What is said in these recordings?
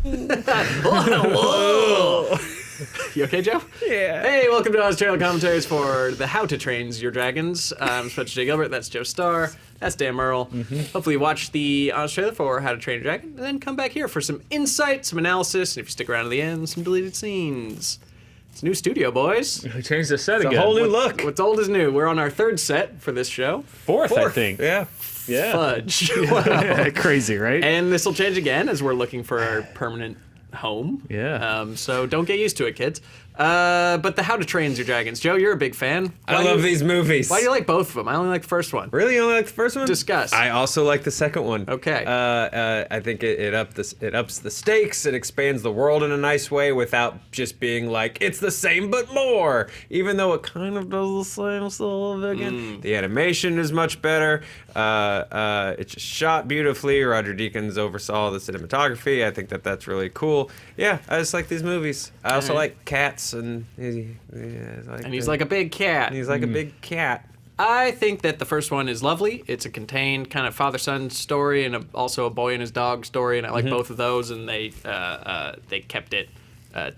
Whoa. You okay, Joe? Yeah. Hey, welcome to Australian commentaries for the How to Train Your Dragons. I'm Spencer J. Gilbert. That's Joe Starr. That's Dan Murrell. Hopefully you watch the Australia for How to Train Your Dragon, and then come back here for some insight, some analysis, and if you stick around to the end, some deleted scenes. It's a new studio, boys. We changed the set It's again. a whole new look. What's old is new. We're on our third set for this show. Fourth, I think. Yeah. Yeah. Fudge. Wow. Crazy, right? And this will change again as we're looking for our permanent home. Yeah. So don't get used to it, kids. But the How to Train Your Dragons. Joe, you're a big fan. I love these movies. Why do you like both of them? I only like the first one. Really? You only like the first one? Discuss. I also like the second one. Okay. I think it ups the stakes. It expands the world in a nice way without just being like, it's the same but more. Even though it kind of does the same still a little bit again. The animation is much better. It's just shot beautifully. Roger Deakins oversaw the cinematography. I think that's really cool. Yeah, I just like these movies. I also like cats, and he's like a big cat. He's like a big cat. I think that the first one is lovely. It's a contained kind of father-son story and also a boy and his dog story, and I like both of those, and they kept it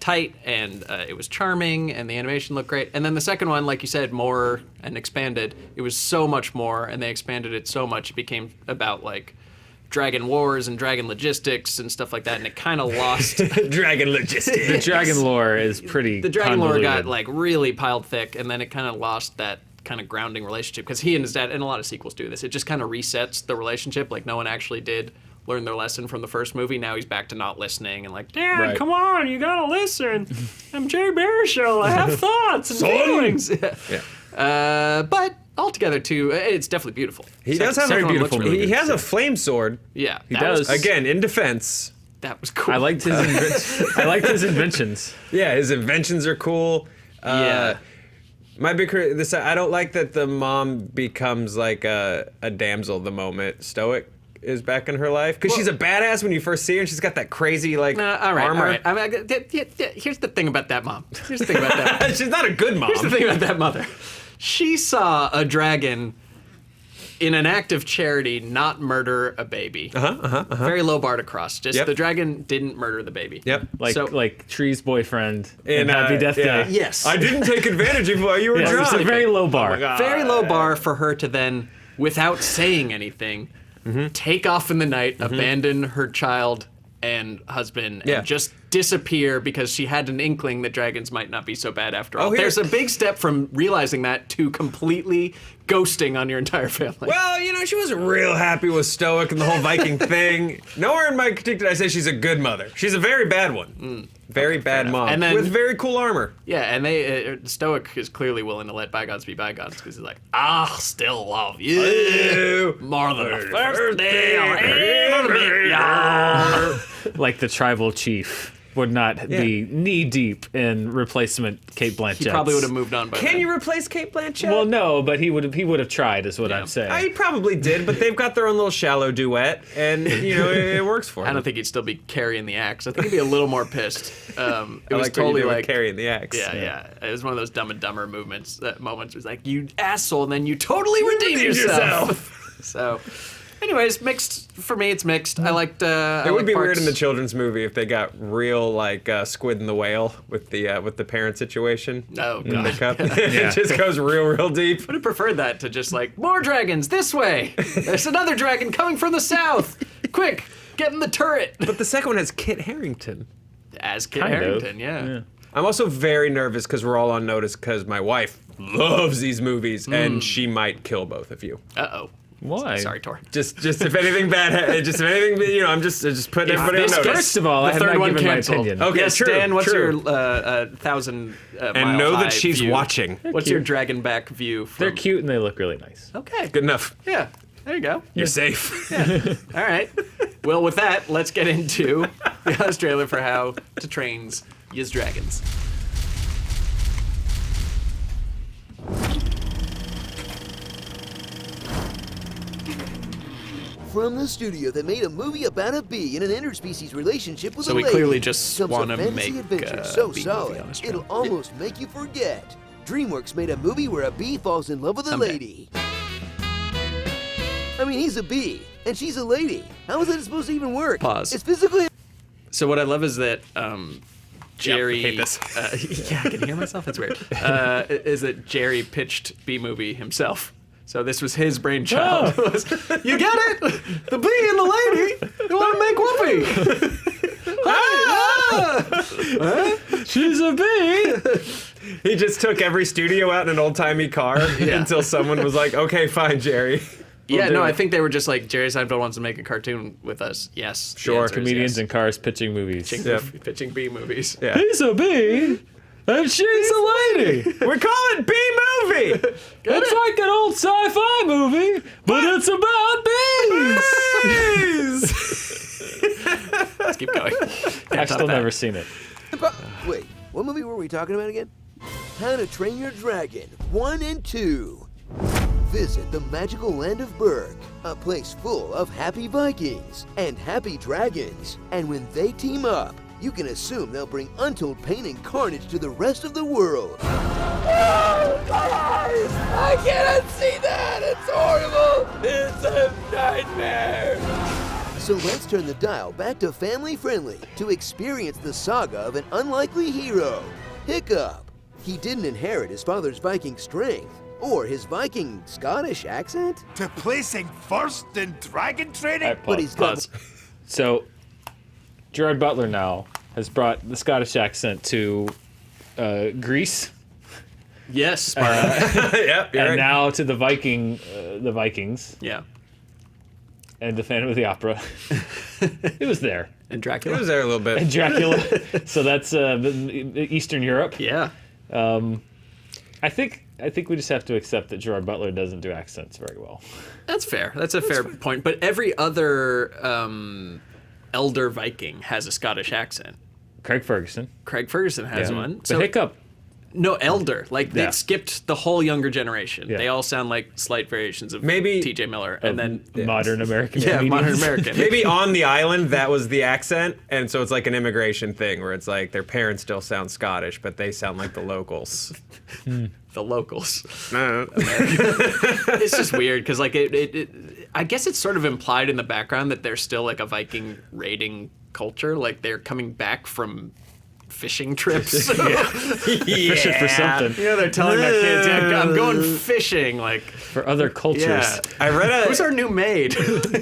tight, and it was charming, and the animation looked great. And then the second one, like you said, more and expanded. It was so much more, and they expanded it so much. It became about, like, dragon wars and dragon logistics and stuff like that, and it kind of lost. Dragon logistics. The dragon lore is pretty The dragon lore convoluted. got, like, really piled thick, and then it kind of lost that kind of grounding relationship, because he and his dad, and a lot of sequels do this, it just kind of resets the relationship. Like, no one actually did learn their lesson from the first movie. Now he's back to not listening and like, Dad, Right. come on, you gotta listen. I'm Jerry Baruchel. I have thoughts and feelings. Yeah. But altogether, too, it's definitely beautiful. He does have a Second one looks beautiful really movie. He good. has a flame sword. Yeah, He that does. was- Again, in defense. that was cool. I liked his I liked his inventions. Yeah, his inventions are cool. Yeah. My big I don't like that the mom becomes like a damsel the moment Stoic is back in her life, because she's a badass when you first see her, and she's got that crazy like All right, armor. all right. I mean, here's the thing about that mom. Here's the thing about that mom. She's not a good mom. Here's the thing about that mother. She saw a dragon in an act of charity not murder a baby. Very low bar to cross. Just the dragon didn't murder the baby. Yep. Like Tree's boyfriend In, in Happy Death yeah. Day. Yes. I didn't take advantage of while you were Yeah, it's drunk. a very low bar. Very low bar for her to then, without saying anything, take off in the night, abandon her child and husband, Yeah. and just disappear because she had an inkling that dragons might not be so bad after all. Oh, here- There's a big step from realizing that to completely ghosting on your entire family. Well, you know, she wasn't real happy with Stoic and the whole Viking thing. Nowhere in my critique did I say she's a good mother. She's a very bad one. Very bad enough. mom. And then- with very cool armor. Yeah, and they Stoic is clearly willing to let bygones be bygones, because he's like, I still love you more than the first day I ever met you. Like the tribal chief would not be knee deep in replacement Kate Blanchett. He probably would have moved on by Can then. you replace Kate Blanchett? Well, no, but he would have tried, is what I'm saying. He probably did, but they've got their own little shallow duet, and you know it works for I him. don't think he'd still be carrying the axe. I think he'd be a little more pissed. It I was like what you totally do with like carrying the axe. Yeah. It was one of those Dumb and Dumber moments. It was like, you asshole, and then you totally redeemed yourself. So, anyways, mixed for me. It's mixed. I liked. It would be weird in the children's movie if they got real like Squid and the Whale with the parent situation. Oh In the god. cup. It just goes real deep. Would have preferred that to just like, more dragons this way. There's another dragon coming from the south. Quick, get in the turret. But the second one has Kit Harington. As Kit Kind of. Harington, yeah. I'm also very nervous because we're all on notice because my wife loves these movies and she might kill both of you. Uh-oh. Why? Sorry, Tor. Just if anything bad, just if anything, you know, I'm just putting everybody on this notice. First of all, I The have third not one given my canceled. opinion. Okay, Yes, true, Dan, what's true. your 1,000 And know that she's view? watching. What's your dragon back view? From... They're cute and they look really nice. Okay. Good enough. Yeah. There you go. You're safe. All right. Well, with that, let's get into the Australia for How to Train Your Dragons. From the studio that made a movie about a bee in an interspecies relationship with So a we lady, clearly just comes a wanna fantasy make adventure a so bee movie solid on this show. it'll almost make you forget. DreamWorks made a movie where a bee falls in love with a Someday. lady. I mean, he's a bee, and she's a lady. How is that supposed to even work? Pause. It's physically... So what I love is that Jerry. hate this. Yeah, I can hear myself. It's weird. Is that Jerry pitched B-movie himself? So this was his brainchild. Oh. You get it? The bee and the lady. They want to make whoopee. She's a bee. He just took every studio out in an old-timey car until someone was like, okay, fine, Jerry. Yeah, no, I think they were just like, Jerry Seinfeld wants to make a cartoon with us. Yes. the Sure. answer is Comedians yes. in cars pitching movies. Pitching B movies. Yeah. He's a bee, and she's a lady. We're calling B-movie! It's like an old sci-fi movie, but it's about bees. Let's keep going. I've still never seen it. Wait, what movie were we talking about again? How to Train Your Dragon 1 and 2. Visit the magical land of Berg, a place full of happy Vikings and happy dragons. And when they team up, you can assume they'll bring untold pain and carnage to the rest of the world. Oh, my eyes! I cannot see that! It's horrible! It's a nightmare! So let's turn the dial back to family friendly to experience the saga of an unlikely hero, Hiccup. He didn't inherit his father's Viking strength or his Viking Scottish accent, To placing first in dragon training? but he's got So, Gerard Butler now has brought the Scottish accent to Greece, Yes, Sparta. Yep, you're and right. now to the Vikings, Yeah. and the Phantom of the Opera. It was there. And It Dracula. was there a little bit. And Dracula. So that's Eastern Europe. Yeah. I think we just have to accept that Gerard Butler doesn't do accents very well. That's fair. That's a fair point. But every other elder Viking has a Scottish accent. Craig Ferguson. Craig Ferguson has one. But So Hiccup. no, elder. Like they Yeah. skipped the whole younger generation. Yeah. They all sound like slight variations of Maybe- T.J. Miller, and then Modern American yeah, comedians. modern American. Maybe on the island, that was the accent, and so it's like an immigration thing where it's like their parents still sound Scottish, but they sound like the locals. The locals. It's just weird because like it I guess it's sort of implied in the background that they're still like a Viking raiding culture. Like they're coming back from fishing trips. Fishing for something. You know, they're telling their kids, yeah, I'm going fishing. Like, For other cultures. yeah. I read a Who's our new maid?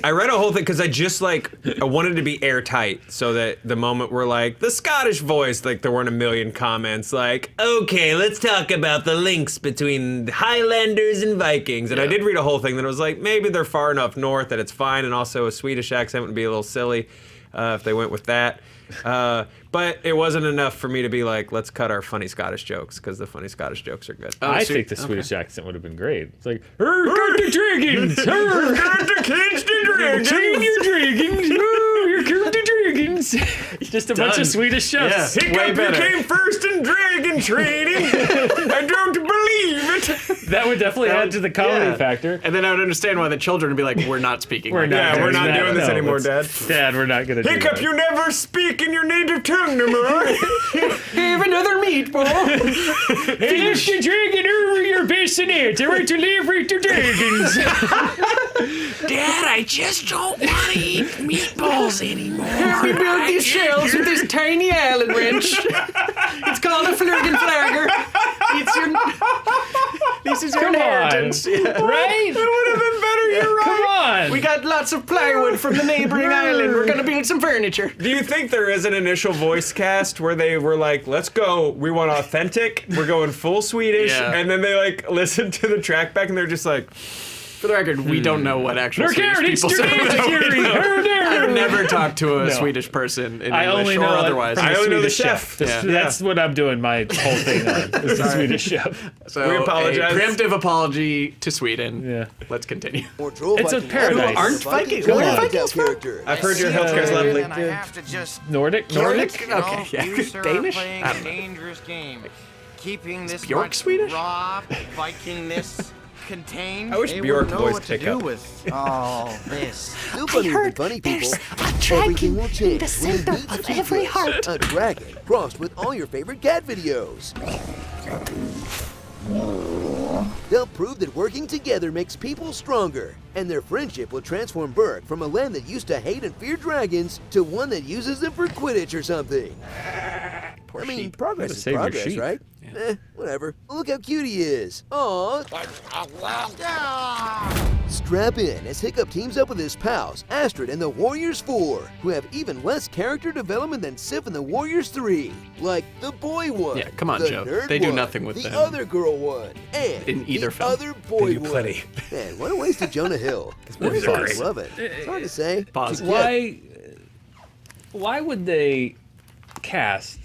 I read a whole thing because I wanted to be airtight so that the moment we're like the Scottish voice, like there weren't a million comments like, okay, let's talk about the links between Highlanders and Vikings. And I Yeah. did read a whole thing that was like maybe they're far enough north that it's fine, and also a Swedish accent would be a little silly if they went with that. But it wasn't enough for me to be like, let's cut our funny Scottish jokes because the funny Scottish jokes are good. I so- think the Swedish accent would have been great. It's like, got the dragons! Got the kids to dragons! Train your dragons! Here come the dragons! Just a bunch Done. of Swedish chefs. Yeah. Way Hiccup better. came first in dragon training. I don't believe it. That would definitely add to the comedy Yeah. factor. And then I would understand why the children would be like, we're not speaking. We're like not, that. Yeah, we're not Dad, doing this no, anymore, it's- Dad. Dad, we're not gonna do Hiccup, that. you never speak in your native tongue no more. Have another meatball. Finish the dragon over your bassinet. I want to live with the dragons. Dad, I just don't want to eat meatballs anymore. Help me build these shells with this tiny Allen wrench. It's called a Flurgenflagger. This is your Come on. inheritance. Yeah. Right? That would have been better, you're Come right. on. We got lots of plywood from the neighboring island. We're gonna build some furniture. Do you think there is an initial voice cast where they were like, let's go, we want authentic, we're going full Swedish, Yeah. and then they like listen to the track back and they're just like, For the record, we don't know what actual Look Swedish out, it's people sound like. Jerry. I've never talked to a No. Swedish person in I English only or know otherwise. from I only know the Swedish chef. That's what I'm doing my whole thing on. Is the Swedish chef. So We apologize. A preemptive apology to Sweden. Yeah. Let's continue. more troll It's a Viking paradise. ever. Aren't Vikings- Come where are on. Vikings from? character. I've heard your healthcare's lovely. And I have to just Nordic? Nordic? you know, Okay, yeah. you, sir, are Danish? playing I a don't know. dangerous game. Keeping this Bjork much Swedish? raw Vikingness contained. I wish they Bjork wouldn't know voiced what to do Hiccup. with all this. Still funnier than funny people. Everything will change when you meet the every Secrets, heart. a dragon crossed with all your favorite cat videos. they'll prove that working together makes people stronger, and their friendship will transform Burke from a land that used to hate and fear dragons to one that uses them for Quidditch or something. Poor I mean, sheep. progress Gotta is save your progress, sheep. right? Whatever. Look how cute he is. Aw. Strap in as Hiccup teams up with his pals, Astrid and the Warriors 4, who have even less character development than Sif and the Warriors 3. Like the boy one. Yeah, come on, the Joe. nerd They do one, nothing with the them. other girl one, and In either the film. other boy do one. plenty. Man, what a waste of Jonah Hill. movies I are great. love it. It's hard to say. Pause. Yeah. Why would they cast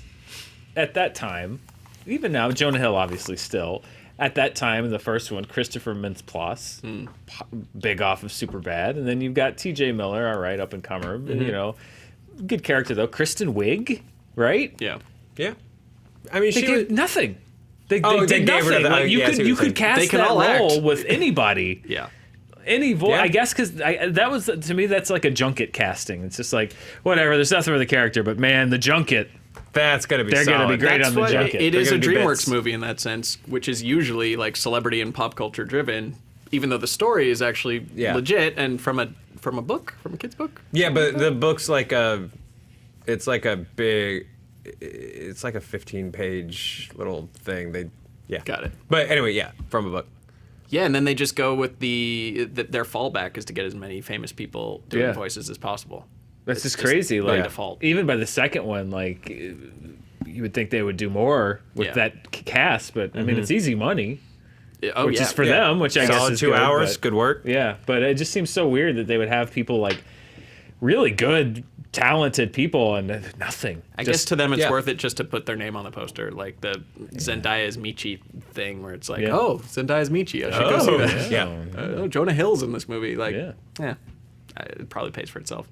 at that time, even now, Jonah Hill obviously still, at that time, the first one, Christopher Mintz-Plasse, big off of Superbad, and then you've got T.J. Miller, all right, up and comer, you know, good character though. Kristen Wiig, right? Yeah. Yeah. I mean, They she gave was, nothing. They Oh, they did gave her nothing. the- Like you yeah, I see could what you you're saying. could cast They can that all act. role with anybody. Yeah. Any voice, Yeah. I guess, because that was, to me, that's like a junket casting. It's just like, whatever, there's nothing for the character, but man, the junket, that's gonna be They're gonna be solid. great That's on the what- junket. It is a They're gonna be DreamWorks bits. movie in that sense, which is usually like celebrity and pop culture driven, even though the story is actually Yeah. legit and from a book, from a kid's book. Yeah, but the book's like it's like a 15-page little thing. Yeah. Got it. But anyway, yeah, from a book. Yeah, and then they just go with their fallback is to get as many famous people doing Yeah. voices as possible. that's It's just crazy. by Like, default. even by the second one, like, you would think they would do more with Yeah. that cast, but I mean, it's easy money, Oh, which yeah. is for Yeah. them, which I guess Solid is 2 good, hours, but- good work. Yeah, but it just seems so weird that they would have people like really good, talented people and nothing. I guess Just- to them it's yeah. worth it just to put their name on the poster, like the Zendaya's Michi thing, where it's like, Yeah. oh, Zendaya's Michi, I should go see that. Yeah. Oh, Jonah Hill's in this movie. Like, Yeah. it probably pays for itself.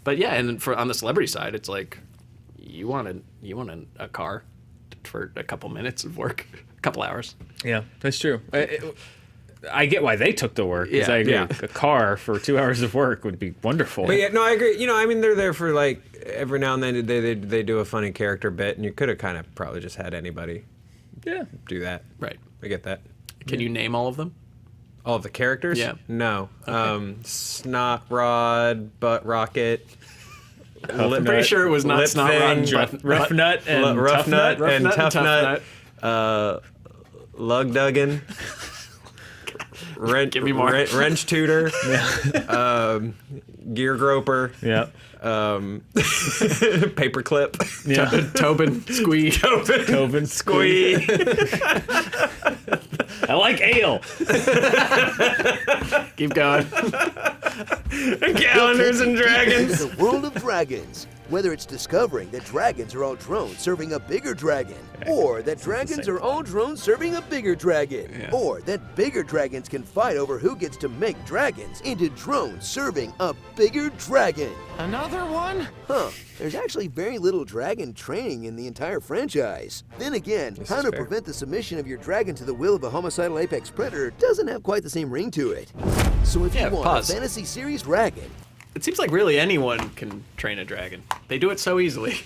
But yeah, and then on the celebrity side, it's like, you want a car for a couple minutes of work, a couple hours. Yeah, that's true. I get why they took the work. 'Cause Yeah, I agree. yeah. A car for 2 hours of work would be wonderful. But yeah, no, I agree. You know, I mean, they're there for like every now and then they do a funny character bit, and you could have kind of probably just had anybody Yeah. do that. Right. I get that. Can you name all of them? All of the characters? Yeah. No. Snot Rod, Butt Rocket. I'm pretty sure it was not Lip Snot Thing, Rod, but Rough Nut and Rough Tough Nut Nut. and Nut and Tough Tough Nut. Lug Duggan. Give me more. Wrench Tutor. Gear Groper. Yeah. Paperclip. Yeah. Tobin, Squee. Tobin. Squee. I like ale. Keep going. Calendars and Dragons. The world of dragons. Whether it's discovering that dragons are all drones serving a bigger dragon, or that dragons are all drones serving a bigger dragon, or that bigger dragons can fight over who gets to make dragons into drones serving a bigger dragon. Another one? Huh, there's actually very little dragon training in the entire franchise. Then again, how is to fair. prevent the submission of your dragon to the will of a homicidal apex predator doesn't have quite the same ring to it. So if Yeah, you want pause. a fantasy series dragon, It seems like really anyone can train a dragon. They do it so easily.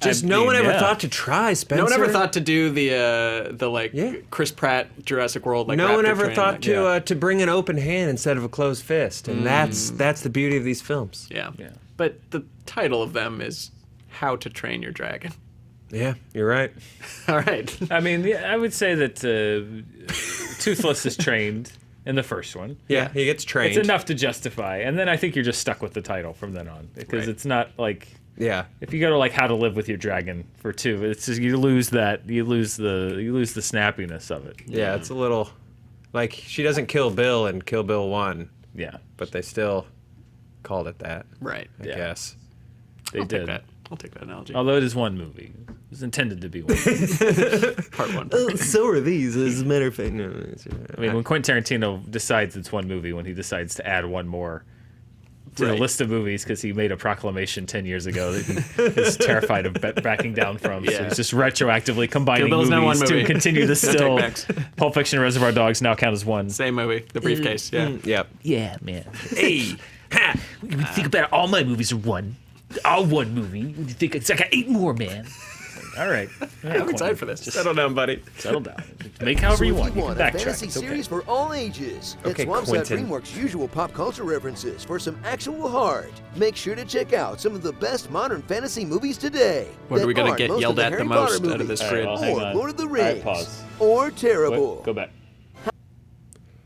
Just I no one mean, ever yeah. thought to try, Spencer. No one ever thought to do the like Yeah. Chris Pratt Jurassic World. Like No one raptor ever training, thought like- to bring an open hand instead of a closed fist, and that's the beauty of these films. Yeah. Yeah. But the title of them is How to Train Your Dragon. Yeah, you're right. All right. I mean, yeah, I would say that Toothless is trained in the first one. Yeah, he gets trained. It's enough to justify. And then I think you're just stuck with the title from then on. Because Right. it's not like... Yeah, If you go to like How to Live with Your Dragon for 2, it's just you lose the snappiness of it. yeah, it's a little like she doesn't kill Bill in Kill Bill 1, Yeah, but they still called it that. Right. I Yeah. guess. they I'll did. take that. I'll take that analogy. Although it is one movie, it was intended to be one. Part one. So are these, as a matter of fact. No, I mean, when Quentin Tarantino decides it's one movie, when he decides to add one more to the Right. list of movies because he made a proclamation 10 years ago that he is terrified of backing down from. So Yeah. he's just retroactively combining Kill Bill's now one movies to movie. continue to No still. takebacks. Pulp Fiction and Reservoir Dogs now count as one. Same movie. The briefcase. Yeah. Yep. Yeah, man. Hey, when you think about it, all my movies are one. All one movie. When you think it's like 8 more, man. All right. I'm excited for this. Settle down, buddy. Settle down. Make however So you if want. you You want can a backtrack. fantasy It's okay. series for all ages that Okay, swaps out Quentin. DreamWorks' usual pop culture references for some actual heart, make sure to check out some of the best modern fantasy movies today. What are that we gonna aren't get most yelled of the at the Harry most Potter out of this movies, grid? All right, well, or hang on. Lord of the All right, Rings, pause. or terrible. Wait, go back.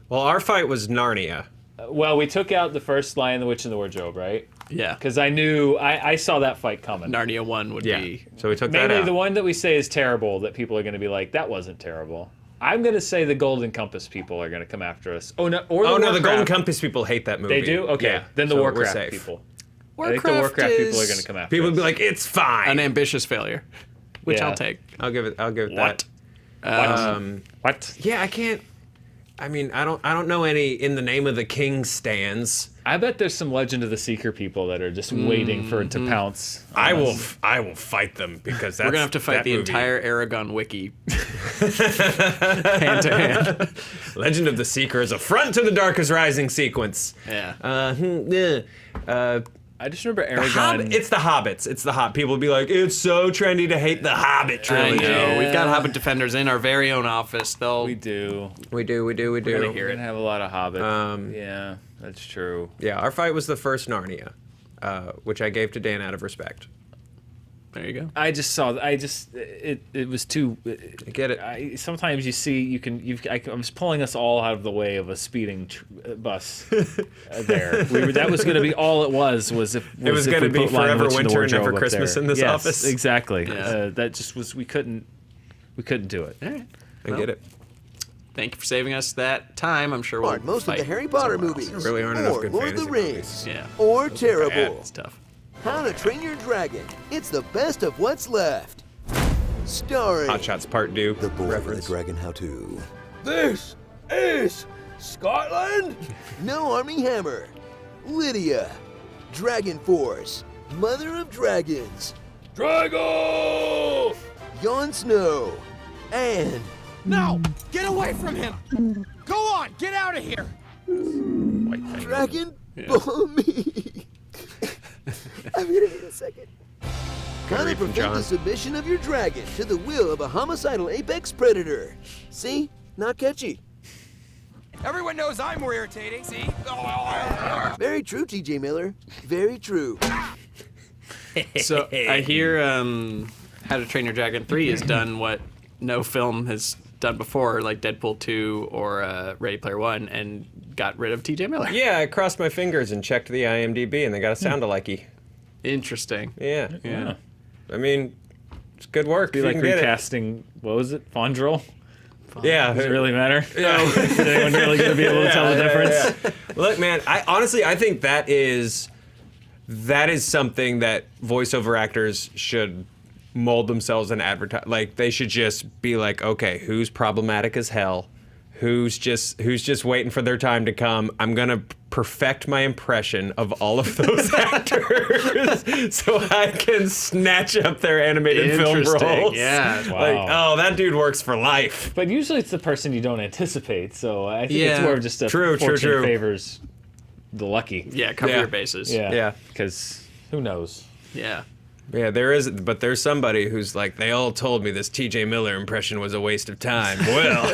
Well, our fight was Narnia. Well, we took out the first Lion, the Witch, and the Wardrobe, right? Yeah. Because I knew I saw that fight coming. Narnia 1 would Yeah. be. So we took that Mainly out. the one that we say is terrible that people are going to be like, that wasn't terrible. I'm going to say the Golden Compass people are going to come after us. Oh, no. Or the Oh no, the Warcraft. Golden Compass people hate that movie. They do? Okay. Yeah, Then the so we're Warcraft safe. people. I Warcraft think the Warcraft people are is going to come after People us. would be like, it's fine. an ambitious failure, which Yeah. I'll take. I'll give it What? that. What? Yeah, I can't. I mean, I don't know any In the Name of the King stands. I bet there's some Legend of the Seeker people that are just waiting for it to pounce. I on will. us. I will fight them because that's We're gonna have to fight that the movie. entire Aragon wiki, hand to hand. Legend of the Seeker is a front to the Darkest Rising sequence. Yeah. I just remember The Hobbit, Aragon. it's the Hobbits. It's the Hobbit. People will be like, it's so trendy to hate the Hobbit I trilogy. know. We've got Hobbit defenders in our very own office. They'll. We do. We do. We're gonna going hear to it. have a lot of Hobbit. Yeah, that's true. Yeah, our fight was the first Narnia, which I gave to Dan out of respect. There you go. I just saw. It was too. I get it. Sometimes you see I was pulling us all out of the way of a speeding bus. There, that was going to be all it was. If It was if gonna we be put Lion, forever Witch, and the winter and never Wardrobe up Christmas there. in this Yes, office. Exactly. Yeah. That just was. We couldn't do it. All right. I get it. Thank you for saving us that time. I'm sure we'll Aren't most of fight the Harry Potter somewhere else. movies, There really aren't enough or good Lord of the fantasy Rings, Yeah. or Bad. terrible. It's tough. How to Train Your Dragon. It's the best of what's left. Starring Hot Shots Part 2 the boy with reference. the dragon how-to. This is Scotland. No Army Hammer. Lydia. Dragon Force. Mother of Dragons. Drago. Jon Snow. And No! Get away from him! Go on! Get out of here! Dragon Ball Me. I'm gonna need a second. How to read from prevent John. the submission of your dragon to the will of a homicidal apex predator. See? Not catchy. Everyone knows I'm more irritating, see? Very true, TJ Miller. Very true. So I hear How to Train Your Dragon 3 has done what no film has done before, like Deadpool 2 or Ready Player One, and got rid of TJ Miller. Yeah, I crossed my fingers and checked the IMDb, and they got a sound-alike-y. Interesting. Yeah. Yeah. I mean, it's good work. Be if you like can get it. recasting. What was it? Fondrel. Yeah. Does it really matter? Is anyone really going to be able to tell the difference? Yeah. Look, man, I think that is something that voiceover actors should mold themselves and advertise. Like, they should just be like, okay, who's problematic as hell? Who's just waiting for their time to come? I'm gonna perfect my impression of all of those actors so I can snatch up their animated film Interesting, roles. yeah. Like, Wow. oh, that dude works for life. But usually it's the person you don't anticipate. So I think Yeah. it's more of just a True, fortune favors the lucky. Yeah, cover Yeah. your bases. Yeah. Because who knows? Yeah. Yeah, there's somebody who's like, they all told me this TJ Miller impression was a waste of time. Well,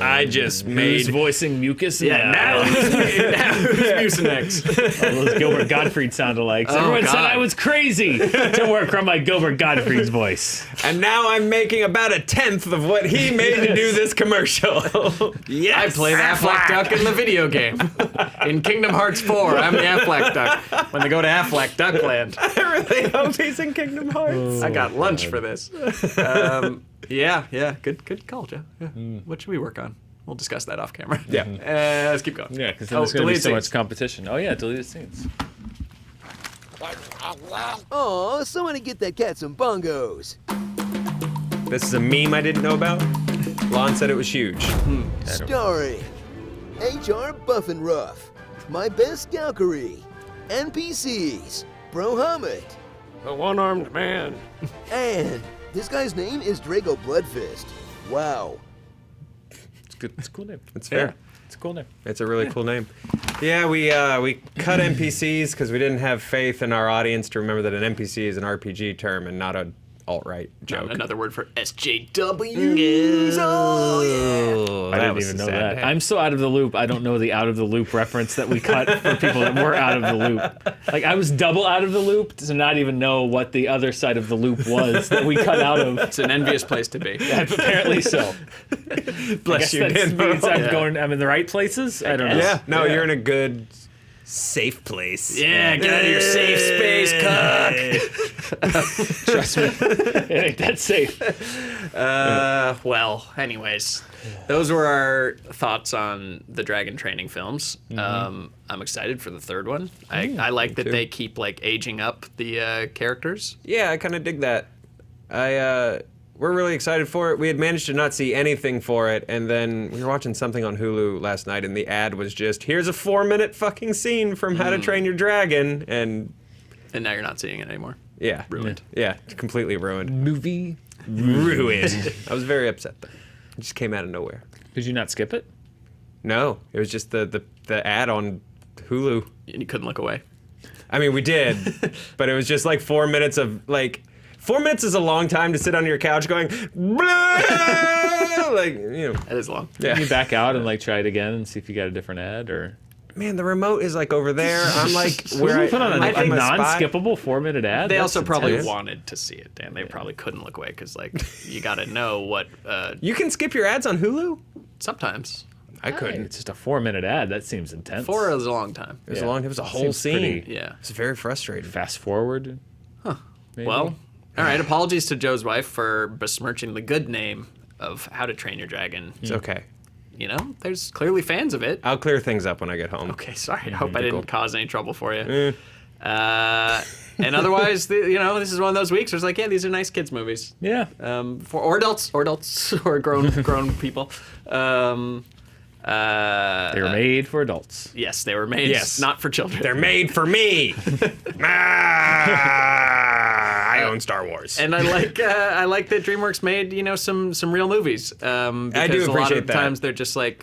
I just Who's made. voicing Mucus? Yeah, now who's Mucinex? All those Gilbert Gottfried sound-alikes. Everyone said God. I was crazy to work on my Gilbert Gottfried's voice. And now I'm making about 1/10 of what he made to do this commercial. Yes. I play the Affleck Duck in the video game. In Kingdom Hearts 4, I'm the Affleck Duck. When they go to Affleck Duckland, I really hope he's in Kingdom Hearts. I got lunch for this. Yeah, good call, Joe. Yeah. What should we work on? We'll discuss that off camera. Yeah. Let's keep going. Yeah, because then there's going to be deleted so much scenes. competition. Oh, yeah, deleted scenes. Aw, somebody get that cat some bongos. This is a meme I didn't know about. Lon said it was huge. Starring H.R. Buffin Ruff, My Best Galkery, NPCs, Brohammet, A one-armed man. and this guy's name is Drago Bloodfist. Wow. It's good. It's a cool name. It's fair. It's a cool name. It's a really cool name. Yeah, we cut NPCs because we didn't have faith in our audience to remember that an NPC is an RPG term and not an alt-right joke. Another word for SJWs. Oh, yeah. I didn't even know that. I'm so out of the loop. I don't know the out of the loop reference that we cut for people that were out of the loop. Like, I was double out of the loop to not even know what the other side of the loop was that we cut out of. It's an envious place to be. Apparently so. Bless you, that Dan. means I'm in the right places? I don't know. Yeah, no, you're in a good, safe place. Yeah, get out of your safe space, cuck. Trust me. It ain't that safe. Well, anyways, those were our thoughts on the dragon training films. I'm excited for the third one. I like that they keep like aging up the characters. Yeah, I kind of dig that. We're really excited for it. We had managed to not see anything for it, and then we were watching something on Hulu last night, and the ad was just, here's a 4-minute fucking scene from How to Train Your Dragon, and now you're not seeing it anymore. yeah. Ruined. Yeah, completely ruined. Movie. Ruined. I was very upset, though. It just came out of nowhere. Did you not skip it? No, it was just the ad on Hulu. And you couldn't look away. I mean, we did, but it was just like 4 minutes of, like, 4 minutes is a long time to sit on your couch going, blah! Like, you know. That is long. Yeah. Can you back out and like try it again and see if you got a different ad or? Man, the remote is like over there. I'm like, where Put on I'm a a spy. non-skippable 4-minute ad. They That's also probably intense. wanted to see it, Dan. They probably couldn't look away because, like, you got to know what. You can skip your ads on Hulu? sometimes I couldn't. It's just a 4-minute ad. That seems intense. 4 is a long time. It was Yeah. it was a whole Seems scene. pretty- Yeah. It's very frustrating. Fast forward. Maybe. Well, all right. Apologies to Joe's wife for besmirching the good name of How to Train Your Dragon. It's okay. You know, there's clearly fans of it. I'll clear things up when I get home. Okay, sorry. I hope I didn't cause any trouble for you. Eh. And otherwise, this is one of those weeks where it's like, yeah, these are nice kids movies. Yeah. For adults or grown people. They were made for adults. Yes, they were made. Yes. Not for children. They're made for me. I own Star Wars. And I like that DreamWorks made some real movies. Because I do a lot appreciate of that. times they're just like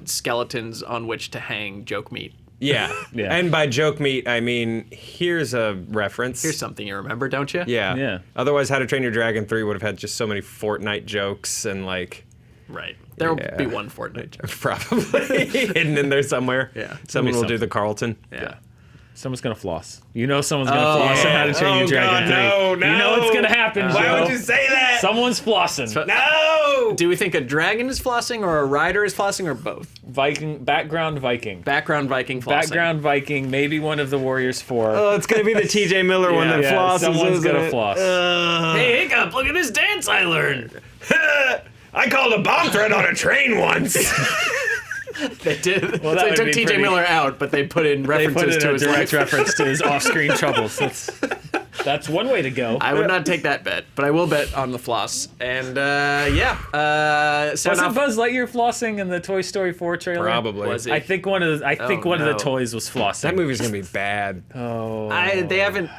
skeletons on which to hang joke meat. Yeah. Yeah. And by joke meat, I mean, here's a reference. Here's something you remember, don't you? Yeah. Yeah. Otherwise, How to Train Your Dragon 3 would have had just so many Fortnite jokes and, like, Right. There'll Yeah. be one Fortnite joke. probably hidden in there somewhere. Yeah. Someone will do something. the Carlton. Yeah. Someone's gonna floss. You know someone's gonna floss on How to Train Your Dragon 3. You know it's gonna happen, Joe. Why would you say that? Someone's flossing. No! Do we think a dragon is flossing or a rider is flossing or both? Background Viking. Background Viking flossing. Background Viking, maybe one of the Warriors 4. Oh, it's gonna be the TJ Miller one that Yeah, flosses. someone's isn't gonna it? floss. Hey, Hiccup, look at this dance I learned. I called a bomb threat on a train once. They did. Well, that they would took be TJ pretty- Miller out, but they put in They references put in to a his direct life. reference to his off-screen troubles. That's one way to go. I would not take that bet, but I will bet on the floss. And so Wasn't now, Buzz Lightyear flossing in the Toy Story 4 trailer? Probably. Was it? I think one of the one of no. the toys was flossing. That movie's gonna be bad. Oh, they haven't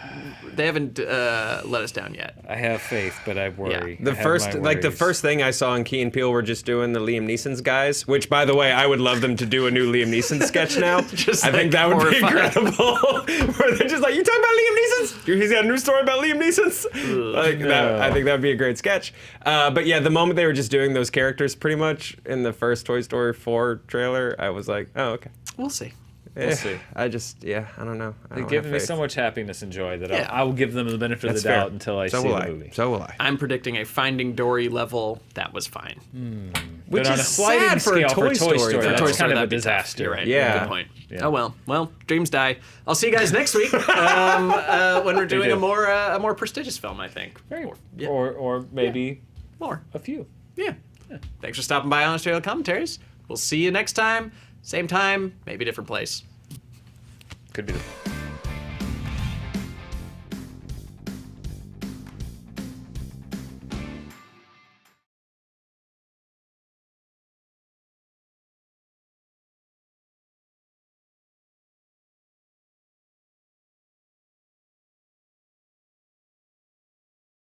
let us down yet. I have faith, but I worry. The I have first, my like the worries. first thing I saw in Key and Peele were just doing the Liam Neeson's guys. Which, by the way, I would love them to do a new Liam Neeson sketch now. Just I think like that would be horrifying. incredible. Where they're just like, "You talking about Liam Neeson's? He's got a new story about Liam Neeson's." Like that, I think that would be a great sketch. But yeah, the moment they were just doing those characters, pretty much in the first Toy Story 4 trailer, I was like, "Oh, okay." We'll see. We'll see. I just, I don't know. I They've don't given have me faith. so much happiness and joy that Yeah. I will give them the benefit That's of the doubt fair. until I so see will the I. movie. So will I. I'm predicting a Finding Dory level. That was fine. Which But on is a sliding sad for scale a Toy Story. Story, though. that's Toy kind Story, of a that'd be tough. disaster. You're right. Yeah. Good point. Yeah. Oh well. Well, dreams die. I'll see you guys next week when we're doing do. a more prestigious film. I think. Very, Yeah. or maybe More. a few. Yeah. Thanks for stopping by on Australia Commentaries. We'll see you next time. Same time, maybe different place. Could be the